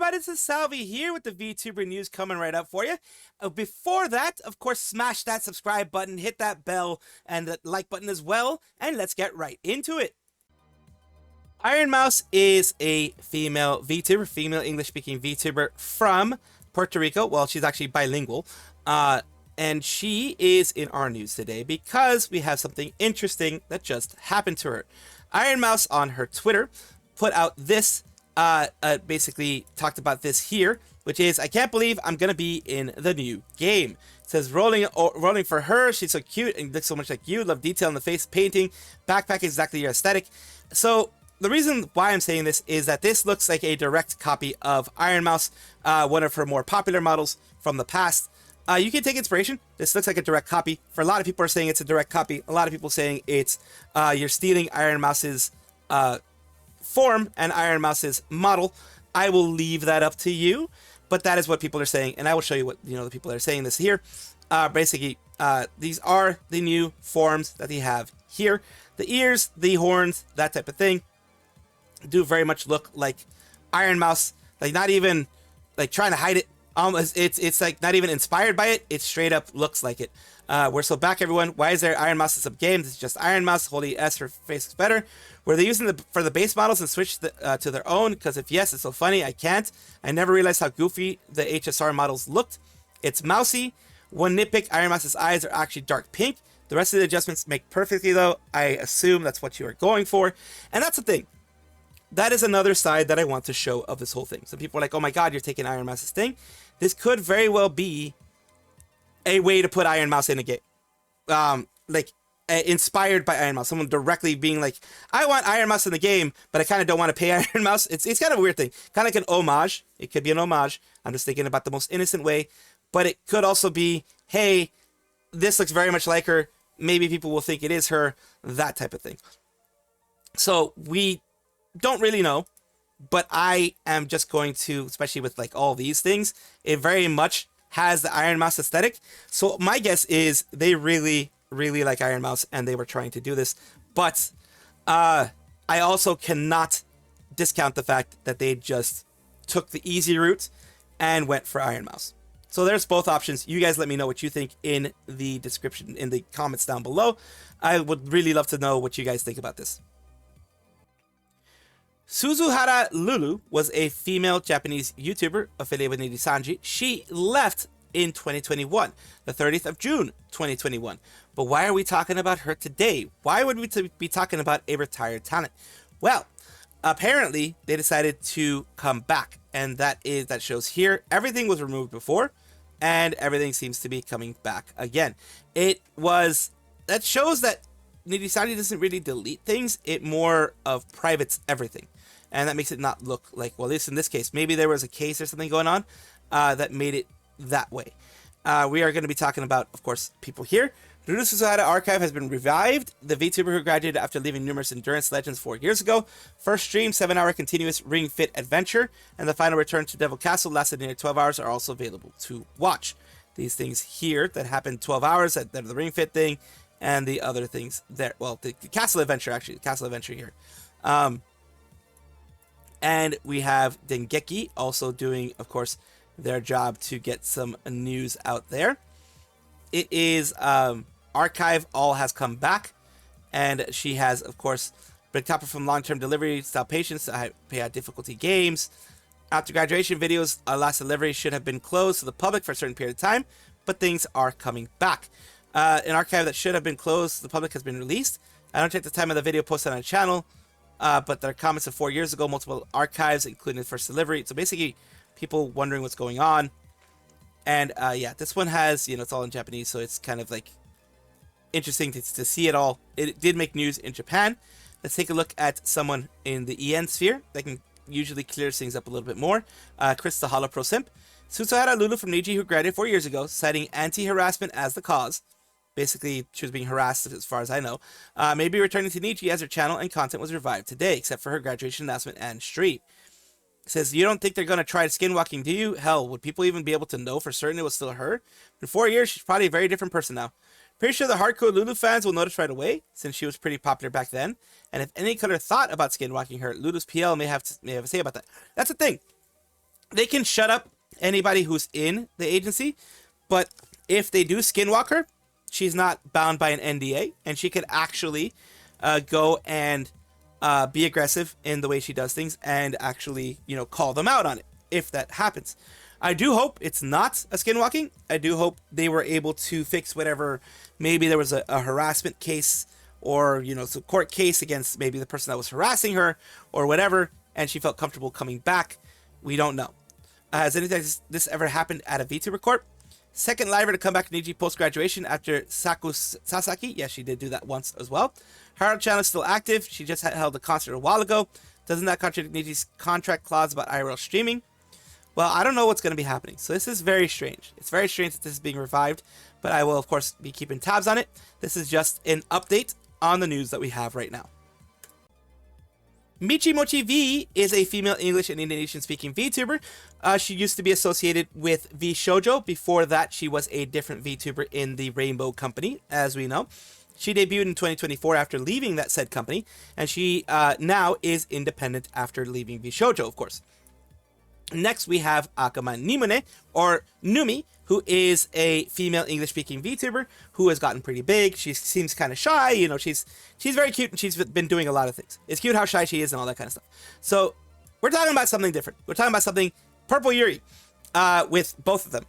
everybody, this is Salvi here with the VTuber news coming right up for you. Before that, of course, smash that subscribe button, hit that bell, and the like button as well, and let's get right into it. Ironmouse is a female VTuber, female English-speaking VTuber from Puerto Rico. Well, she's actually bilingual, and she is in our news today because we have something interesting that just happened to her. Ironmouse on her Twitter put out this, basically talked about this here, which is, I can't believe I'm gonna be in the new game. It says, rolling for her, she's so cute and looks so much like you, love detail in the face, painting, backpack exactly your aesthetic. So the reason why I'm saying this is that this looks like a direct copy of Ironmouse, one of her more popular models from the past. You can take inspiration. This looks like a direct copy. For a lot of people are saying it's a direct copy. A lot of people saying it's you're stealing Ironmouse's form and Ironmouse's model. I will leave that up to you, but that is what people are saying, and I will show you what the people that are saying this here. Basically, these are the new forms that they have here. The ears, the horns, that type of thing, do very much look like Ironmouse. Like, not even like trying to hide it. It's like not even inspired by it. It straight up looks like it. We're so back, everyone. Why is there Ironmouse in some games? It's just Ironmouse. Holy S, her face is better. Were they using for the base models and switch to their own? Because if yes, it's so funny. I can't. I never realized how goofy the HSR models looked. It's mousy. One nitpick: Ironmouse's eyes are actually dark pink. The rest of the adjustments make perfectly, though. I assume that's what you are going for, and that's the thing. That is another side that I want to show of this whole thing. Some people are like, "Oh my God, you're taking Ironmouse's thing." This could very well be a way to put Ironmouse in a game, inspired by Ironmouse. Someone directly being like, "I want Ironmouse in the game, but I kind of don't want to pay Ironmouse." It's kind of a weird thing, kind of like an homage. It could be an homage. I'm just thinking about the most innocent way, but it could also be, "Hey, this looks very much like her. Maybe people will think it is her." That type of thing. So we don't really know. But I am just going to, especially with like all these things, it very much has the Ironmouse aesthetic. So my guess is they really, really like Ironmouse and they were trying to do this. But I also cannot discount the fact that they just took the easy route and went for Ironmouse. So there's both options. You guys let me know what you think in the description, in the comments down below. I would really love to know what you guys think about this. Suzuhara Lulu was a female Japanese YouTuber affiliated with Nijisanji. She left in 2021, the 30th of June, 2021. But why are we talking about her today? Why would we be talking about a retired talent? Well, apparently they decided to come back, and that shows here. Everything was removed before, and everything seems to be coming back again. That shows that Nijisanji doesn't really delete things. It more of privates everything. And that makes it not look like, well, at least in this case, maybe there was a case or something going on that made it that way. We are going to be talking about, of course, people here. Lulu Suzuhara Archive has been revived. The VTuber who graduated after leaving numerous endurance legends 4 years ago. First stream, 7-hour continuous Ring Fit adventure, and the final return to Devil Castle lasted nearly 12 hours are also available to watch. These things here that happened 12 hours, that the Ring Fit thing, and the other things there. Well, the Castle Adventure, actually. The Castle Adventure here. And we have Dengeki also doing, of course, their job to get some news out there. It is Archive all has come back. And she has, of course, been topic from long-term delivery, style patience, pay out difficulty games. After graduation videos, last delivery should have been closed to the public for a certain period of time. But things are coming back. An archive that should have been closed to the public has been released. I don't check the time of the video posted on the channel. But there are comments of 4 years ago, multiple archives, including the first delivery. So basically, people wondering what's going on. And yeah, this one has, it's all in Japanese, so it's kind of like interesting to see it all. It did make news in Japan. Let's take a look at someone in the EN sphere that can usually clear things up a little bit more. Chris the Holo Pro Simp. Suzuhara Lulu from Niji, who graduated 4 years ago, citing anti-harassment as the cause. Basically, she was being harassed, as far as I know. Maybe returning to Nichi as her channel and content was revived today, except for her graduation announcement and stream. It says, you don't think they're going to try skinwalking, do you? Hell, would people even be able to know for certain it was still her? In 4 years, she's probably a very different person now. Pretty sure the hardcore Lulu fans will notice right away, since she was pretty popular back then. And if any could have thought about skinwalking her, Lulu's PL may have a say about that. That's the thing. they can shut up anybody who's in the agency, but if they do skinwalk her, she's not bound by an NDA, and she could actually go and be aggressive in the way she does things and actually, you know, call them out on it if that happens. I do hope it's not a skinwalking. I do hope they were able to fix whatever, maybe there was a harassment case or, you know, some court case against maybe the person that was harassing her or whatever, and she felt comfortable coming back. We don't know. Has anything this ever happened at a VTuber Corp? Second liver to come back to Niji post-graduation after Saku Sasaki. Yes, she did do that once as well. Her channel is still active. She just held a concert a while ago. Doesn't that contradict Niji's contract clause about IRL streaming? Well, I don't know what's going to be happening. So this is very strange. It's very strange that this is being revived, but I will, of course, be keeping tabs on it. This is just an update on the news that we have right now. Michi Mochi V is a female English and Indonesian-speaking VTuber. She used to be associated with V Shoujo. Before that, she was a different VTuber in the Rainbow Company, as we know. She debuted in 2024 after leaving that said company, and she now is independent after leaving V Shoujo, of course. Next, we have Akama Nimune, or Numi, who is a female English-speaking VTuber who has gotten pretty big. She seems kind of shy, you know, she's very cute, and she's been doing a lot of things. It's cute how shy she is and all that kind of stuff. So, we're talking about something different. We're talking about something Purple Yuri, with both of them.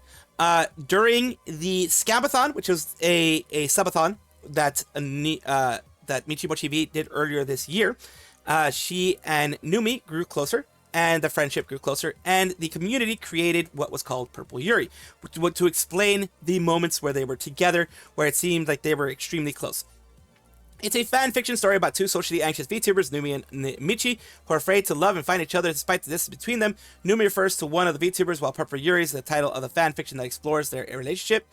During the Scabathon, which was a subathon that Michi Mochi V did earlier this year, she and Numi grew closer, and the friendship grew closer, and the community created what was called Purple Yuri, to explain the moments where they were together, where it seemed like they were extremely close. It's a fan fiction story about two socially anxious VTubers, Numi and Michi, who are afraid to love and find each other despite the distance between them. Numi refers to one of the VTubers, while Purple Yuri is the title of the fan fiction that explores their relationship.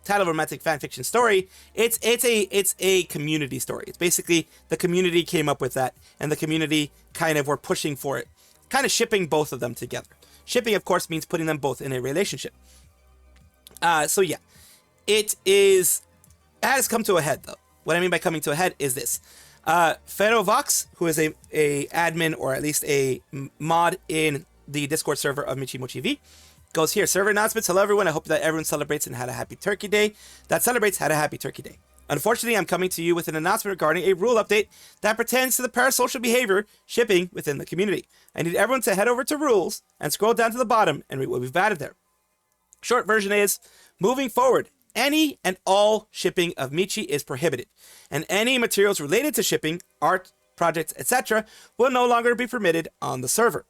Title of romantic fan fiction story. It's a community story. It's basically the community came up with that, and the community kind of were pushing for it, kind of shipping both of them together. Shipping, of course, means putting them both in a relationship. So yeah, it has come to a head though. What I mean by coming to a head is this. Ferovox, who is a admin or at least a mod in the Discord server of Michi Mochi V, goes here. Server announcements. Hello everyone. I hope that everyone celebrates and had a happy Turkey Day. That celebrates had a happy Turkey Day. Unfortunately, I'm coming to you with an announcement regarding a rule update that pertains to the parasocial behavior shipping within the community. I need everyone to head over to rules and scroll down to the bottom and read what we've added there. Short version is, moving forward, any and all shipping of Michi is prohibited, and any materials related to shipping, art, projects, etc. will no longer be permitted on the server.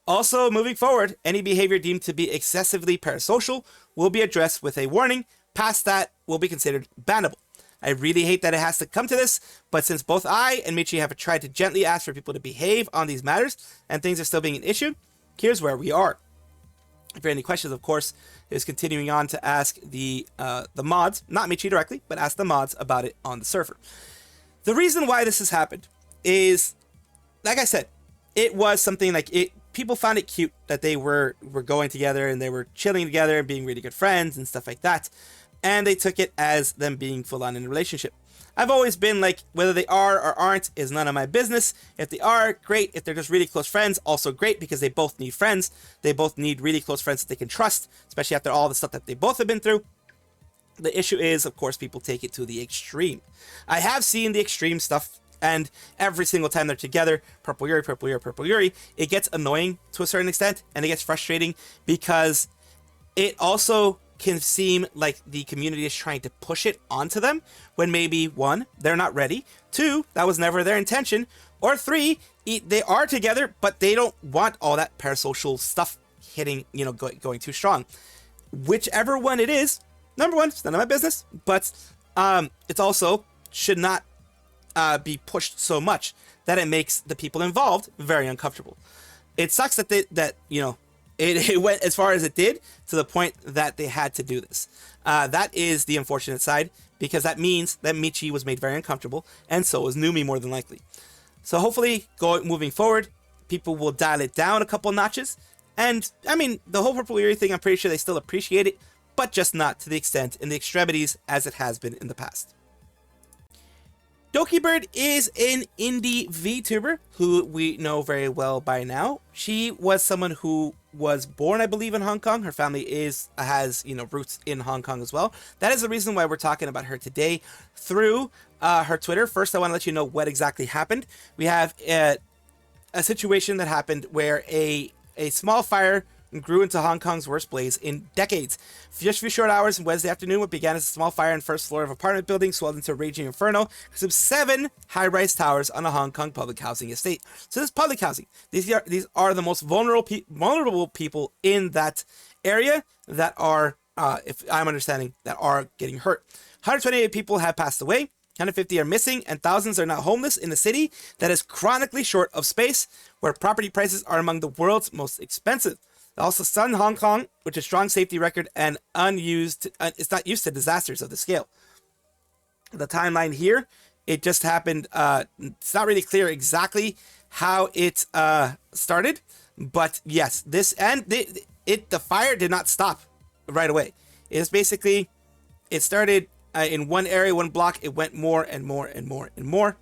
Also, moving forward, any behavior deemed to be excessively parasocial will be addressed with a warning. Past that will be considered bannable. I really hate that it has to come to this, but since both I and Michi have tried to gently ask for people to behave on these matters, and things are still being an issue, here's where we are. If you have any questions, of course, is continuing on to ask the mods, not Michi directly, but ask the mods about it on the server. The reason why this has happened is, like I said, it was something like it. People found it cute that they were going together and they were chilling together and being really good friends and stuff like that. And they took it as them being full on in a relationship. I've always been like, whether they are or aren't is none of my business. If they are, great. If they're just really close friends, also great, because they both need friends. They both need really close friends that they can trust, especially after all the stuff that they both have been through. The issue is, of course, people take it to the extreme. I have seen the extreme stuff, and every single time they're together, Purple Yuri, Purple Yuri, Purple Yuri, it gets annoying to a certain extent, and it gets frustrating because it also can seem like the community is trying to push it onto them when maybe, one, they're not ready, two, that was never their intention, or three, they are together, but they don't want all that parasocial stuff hitting, you know, going too strong. Whichever one it is, number one, it's none of my business, but it's also should not be pushed so much that it makes the people involved very uncomfortable. It sucks that it went as far as it did, to the point that they had to do this. That is the unfortunate side, because that means that Michi was made very uncomfortable, and so was Numi more than likely. So hopefully, moving forward, people will dial it down a couple notches. And, I mean, the whole Purple Yuri thing, I'm pretty sure they still appreciate it, but just not to the extent in the extremities as it has been in the past. Dokibird is an indie VTuber who we know very well by now. She was someone who was born, I believe, in Hong Kong. Her family has roots in Hong Kong as well. That is the reason why we're talking about her today through her Twitter. First, I want to let you know what exactly happened. We have a situation that happened where a small fire grew into Hong Kong's worst blaze in decades. Just a few short hours on Wednesday afternoon, what began as a small fire on the first floor of an apartment building swelled into a raging inferno because of 7 high-rise towers on a Hong Kong public housing estate. So this public housing, these are the most vulnerable people in that area that are, if I'm understanding, that are getting hurt. 128 people have passed away. 150 are missing, and thousands are now homeless in a city that is chronically short of space, where property prices are among the world's most expensive. Also, Sun Hong Kong, which has a strong safety record and it's not used to disasters of this scale. The timeline here, it just happened. It's not really clear exactly how it started, but yes, the fire did not stop right away. It's basically, it started in one area, one block. It went more and more and more and more.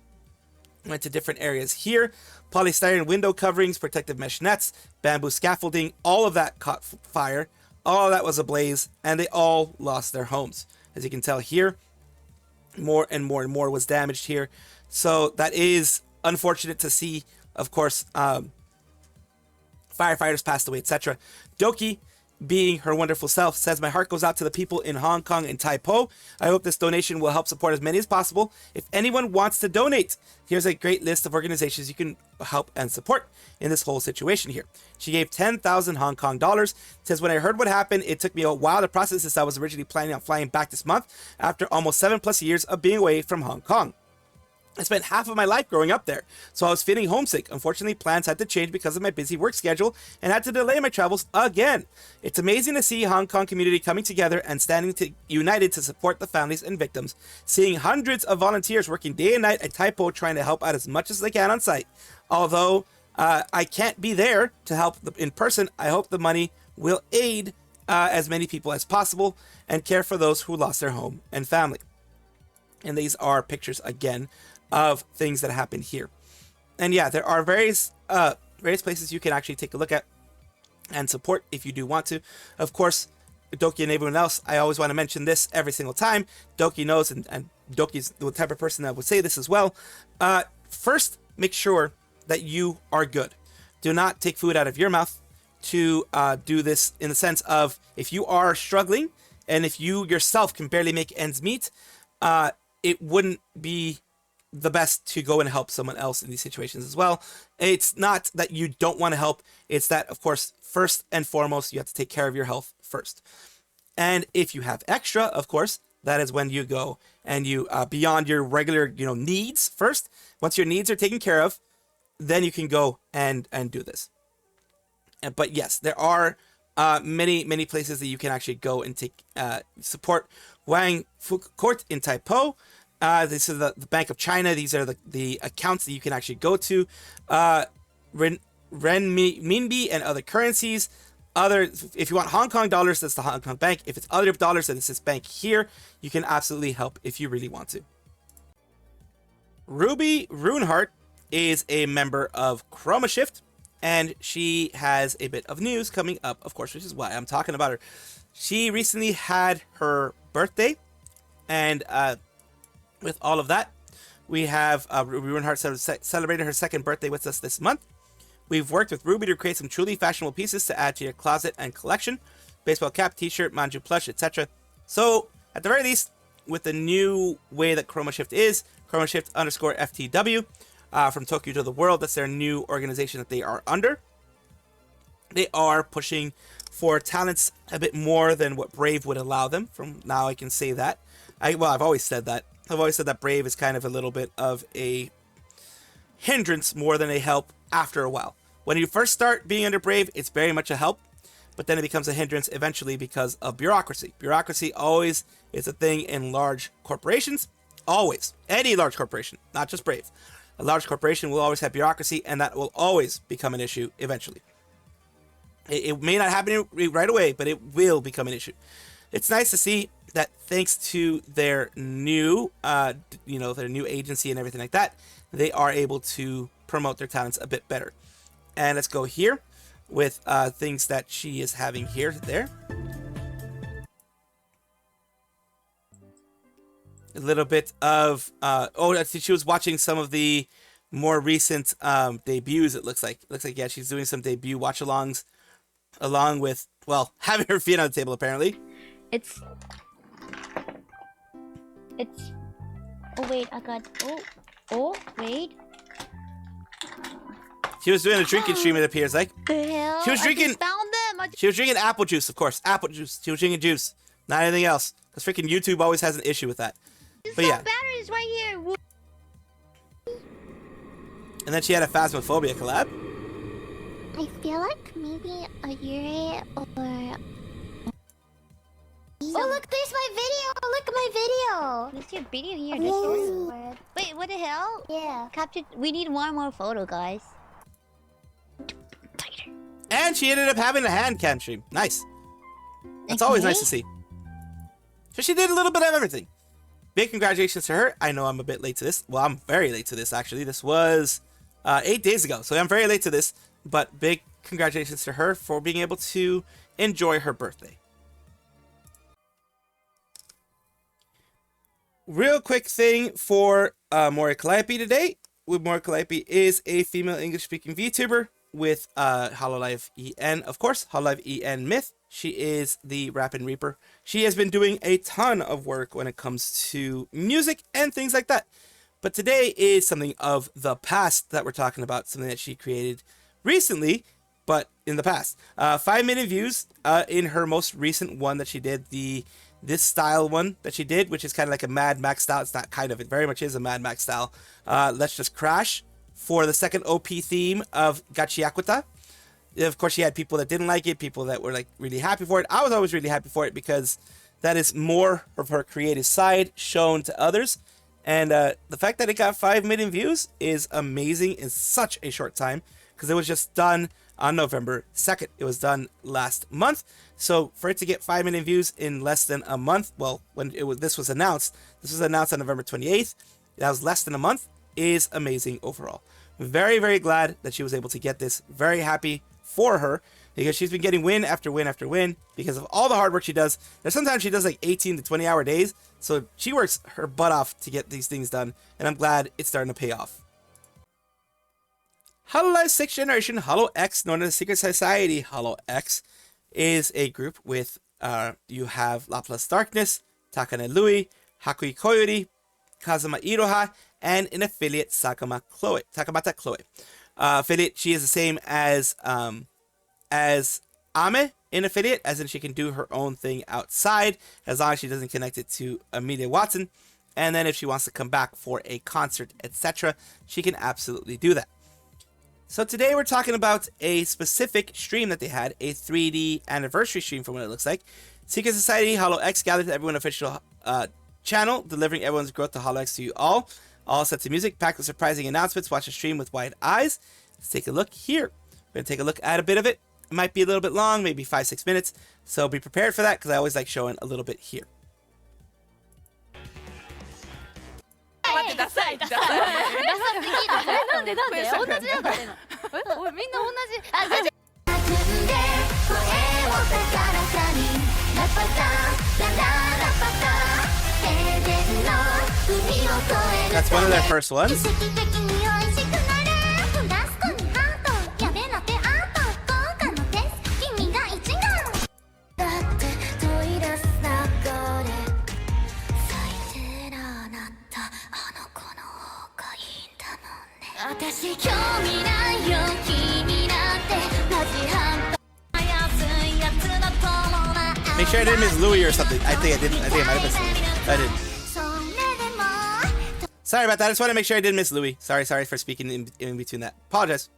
Went to different areas here. Polystyrene window coverings, protective mesh nets, bamboo scaffolding, all of that caught fire. All of that was ablaze, and they all lost their homes. As you can tell here, more and more and more was damaged here. So that is unfortunate to see. Of course, firefighters passed away, etc. Doki, being her wonderful self, says, "My heart goes out to the people in Hong Kong and Tai Po. I hope this donation will help support as many as possible. If anyone wants to donate, here's a great list of organizations you can help and support in this whole situation here." She gave 10,000 Hong Kong dollars. Says, "When I heard what happened, it took me a while to process this. I was originally planning on flying back this month after almost 7+ years of being away from Hong Kong. I spent half of my life growing up there, so I was feeling homesick. Unfortunately, plans had to change because of my busy work schedule and had to delay my travels again. It's amazing to see Hong Kong community coming together and united to support the families and victims. Seeing hundreds of volunteers working day and night at Tai Po trying to help out as much as they can on site. Although I can't be there to help in person, I hope the money will aid as many people as possible and care for those who lost their home and family." And these are pictures again of things that happened here. And yeah, there are various places you can actually take a look at and support if you do want to. Of course, Doki and everyone else, I always want to mention this every single time. Doki knows, and Doki's the type of person that would say this as well. First, make sure that you are good. Do not take food out of your mouth to do this, in the sense of, if you are struggling and if you yourself can barely make ends meet, it wouldn't be the best to go and help someone else in these situations as well. It's not that you don't want to help. It's that, of course, first and foremost, you have to take care of your health first. And if you have extra, of course, that is when you go and you, beyond your regular, needs first. Once your needs are taken care of, then you can go and do this. But yes, there are many places that you can actually go and take support. Wang Fuk Court in Tai Po. This is the Bank of China. These are the accounts that you can actually go to. Renminbi and other currencies. If you want Hong Kong dollars, that's the Hong Kong Bank. If it's other dollars, then it's this bank here. You can absolutely help if you really want to. Ruby Runeheart is a member of Chroma Shift, and she has a bit of news coming up, of course, which is why I'm talking about her. She recently had her birthday, and with all of that, we have Ruby Runeheart celebrating her second birthday with us this month. We've worked with Ruby to create some truly fashionable pieces to add to your closet and collection. Baseball cap, t-shirt, manju plush, etc. So, at the very least, with the new way that Chroma Shift is, Chroma Shift _FTW, from Tokyo to the World, that's their new organization that they are under. They are pushing for talents a bit more than what Brave would allow them. From now, I can say that. I've always said that. I've always said that Brave is kind of a little bit of a hindrance more than a help after a while. When you first start being under Brave, it's very much a help, but then it becomes a hindrance eventually because of bureaucracy. Bureaucracy always is a thing in large corporations. Always. Any large corporation, not just Brave. A large corporation will always have bureaucracy, and that will always become an issue eventually. It may not happen right away, but it will become an issue. it's nice to see that thanks to their new, their new agency and everything like that, they are able to promote their talents a bit better. And let's go here with things that she is having here, there. A little bit of, she was watching some of the more recent debuts, it looks like. It looks like, yeah, she's doing some debut watch-alongs along with, well, having her feet on the table, apparently. It's... Oh, wait, I got... Oh, wait. She was doing a drinking stream, it appears like. The hell? She was drinking... I just found them! She was drinking apple juice, of course. Apple juice. She was drinking juice. Not anything else. Because freaking YouTube always has an issue with that. But yeah. Batteries right here! And then she had a Phasmophobia collab. I feel like maybe a Yuri or... Oh look, there's my video! Look at my video! There's your video here. Wait, what the hell? Yeah. Captured. We need one more photo, guys. And she ended up having a hand cam stream. Nice. That's always nice to see. So she did a little bit of everything. Big congratulations to her. I know I'm a bit late to this. Well, I'm very late to this, actually. This was 8 days ago, so I'm very late to this. But big congratulations to her for being able to enjoy her birthday. Real quick thing for Mori Calliope today. Mori Calliope is a female English-speaking VTuber with Hololive EN, of course, Hololive EN Myth. She is the Rapid Reaper. She has been doing a ton of work when it comes to music and things like that. But today is something of the past that we're talking about, something that she created recently, but in the past. 5 million views in her most recent one that she did, this style one that she did, which is kind of like a Mad Max style. It's not kind of, it very much is a Mad Max style. Let's Just Crash for the second OP theme of Gachiakuta. Of course, she had people that didn't like it, people that were like really happy for it. I was always really happy for it because that is more of her creative side shown to others. And the fact that it got 5 million views is amazing in such a short time because it was just done on November 2nd. It was done last month. So for it to get 5 million views in less than a month, well, when this was announced on November 28th. That was less than a month, is amazing overall. Very, very glad that she was able to get this. Very happy for her because she's been getting win after win after win because of all the hard work she does. There's sometimes she does like 18 to 20 hour days. So she works her butt off to get these things done. And I'm glad it's starting to pay off. Hololive 6th Generation HoloX, known as Secret Society HoloX, is a group with, you have Laplace Darkness, Takane Lui, Hakui Koyori, Kazuma Iroha, and an affiliate, Takamata Chloe. Affiliate, she is the same as Ame in affiliate, as in she can do her own thing outside, as long as she doesn't connect it to Amelia Watson. And then if she wants to come back for a concert, etc., she can absolutely do that. So today we're talking about a specific stream that they had, a 3D anniversary stream from what it looks like. Secret Society HoloX gathered to everyone official channel, delivering everyone's growth to HoloX to you all. All set to music, packed with surprising announcements. Watch the stream with wide eyes. Let's take a look here. We're going to take a look at a bit of it. It might be a little bit long, maybe 5-6 minutes. So be prepared for that because I always like showing a little bit here. That's one of their first ones. Make sure I didn't miss Louis or something. I think I didn't. I think I might have missed Louis. I didn't. Sorry about that. I just want to make sure I didn't miss Louis. Sorry for speaking in between that. Apologize.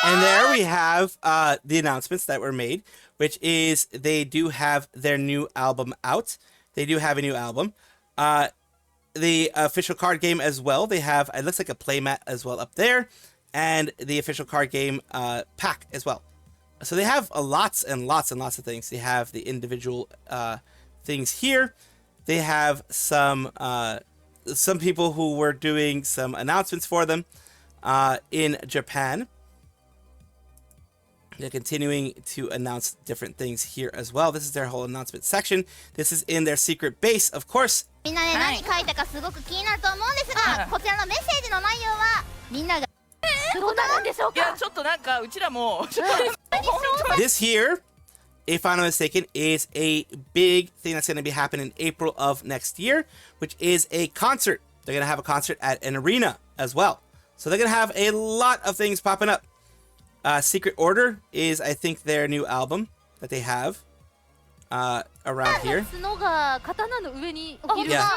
And there we have the announcements that were made, which is they do have their new album out. They do have a new album. The official card game as well. They have, it looks like a playmat as well up there. And the official card game pack as well. So they have lots and lots and lots of things. They have the individual things here. They have some people who were doing some announcements for them in Japan. They're continuing to announce different things here as well. This is their whole announcement section. This is in their secret base, of course. みんなね、何書いたかすごく気になると思うんですが、こちらのメッセージの内容はみんながどうなるんでしょうか。いや、ちょっとなんかうちらも。This here, if I'm not mistaken, is a big thing that's going to be happening in April of next year, which is a concert. They're going to have a concert at an arena as well. So they're going to have a lot of things popping up. Secret Order is, I think, their new album that they have around here. Yeah,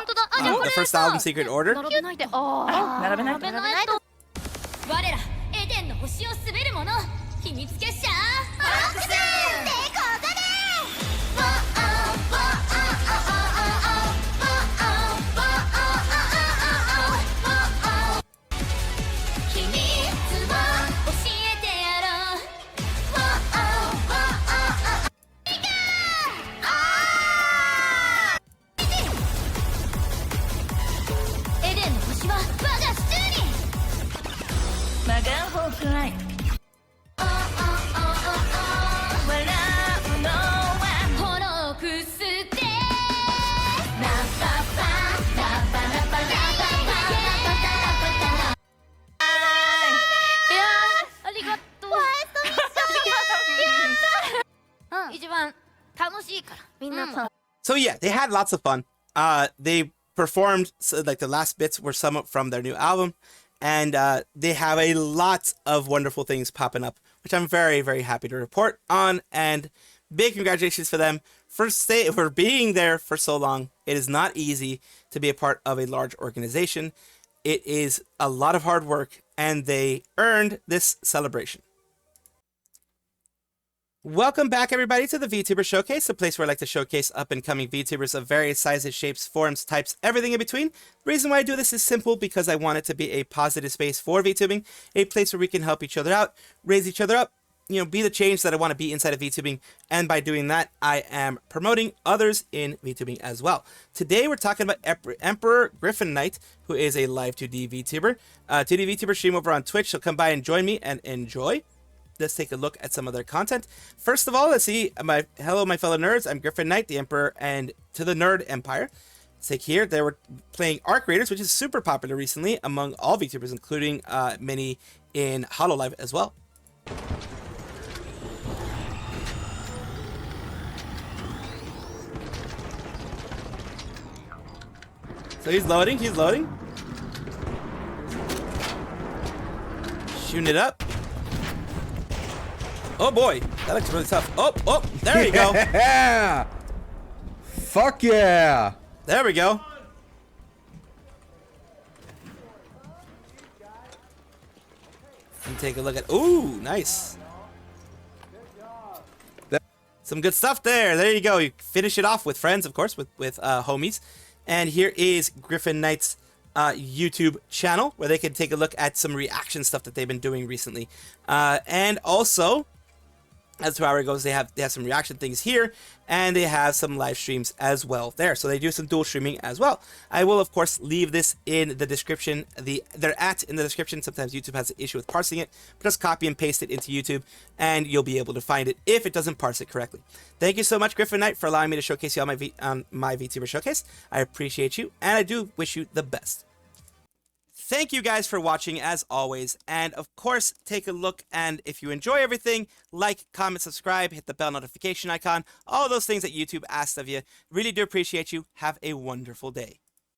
the first album, Secret Order. So yeah, they had lots of fun. They performed, so like the last bits were some from their new album, and they have a lot of wonderful things popping up, which I'm very, very happy to report on. And big congratulations for them for being there for so long. It is not easy to be a part of a large organization. It is a lot of hard work, and they earned this celebration. Welcome back, everybody, to the VTuber Showcase, a place where I like to showcase up-and-coming VTubers of various sizes, shapes, forms, types, everything in between. The reason why I do this is simple, because I want it to be a positive space for VTubing, a place where we can help each other out, raise each other up, be the change that I want to be inside of VTubing, and by doing that, I am promoting others in VTubing as well. Today, we're talking about Emperor Gryphonknight, who is a live 2D VTuber. 2D VTuber stream over on Twitch, so come by and join me and enjoy. Let's take a look at some of their content. First of all, let's see. Hello, my fellow nerds. I'm Gryphonknight, the Emperor, and to the Nerd Empire. Let's take here. They were playing Arc Raiders, which is super popular recently among all VTubers, including many in Hololive as well. So he's loading. He's loading. Shooting it up. Oh boy, that looks really tough. Oh, there you go. Yeah! Fuck yeah! There we go. And take a look at. Ooh, nice. Some good stuff there. There you go. You finish it off with friends, of course, with homies. And here is Gryphonknight's YouTube channel, where they can take a look at some reaction stuff that they've been doing recently. And also, as to how it goes, they have some reaction things here, and they have some live streams as well there. So they do some dual streaming as well. I will, of course, leave this in the description. They're in the description. Sometimes YouTube has an issue with parsing it, but just copy and paste it into YouTube, and you'll be able to find it if it doesn't parse it correctly. Thank you so much, Gryphonknight, for allowing me to showcase you on my VTuber Showcase. I appreciate you, and I do wish you the best. Thank you guys for watching, as always, and of course, take a look, and if you enjoy everything, like, comment, subscribe, hit the bell notification icon, all those things that YouTube asks of you. Really do appreciate you. Have a wonderful day.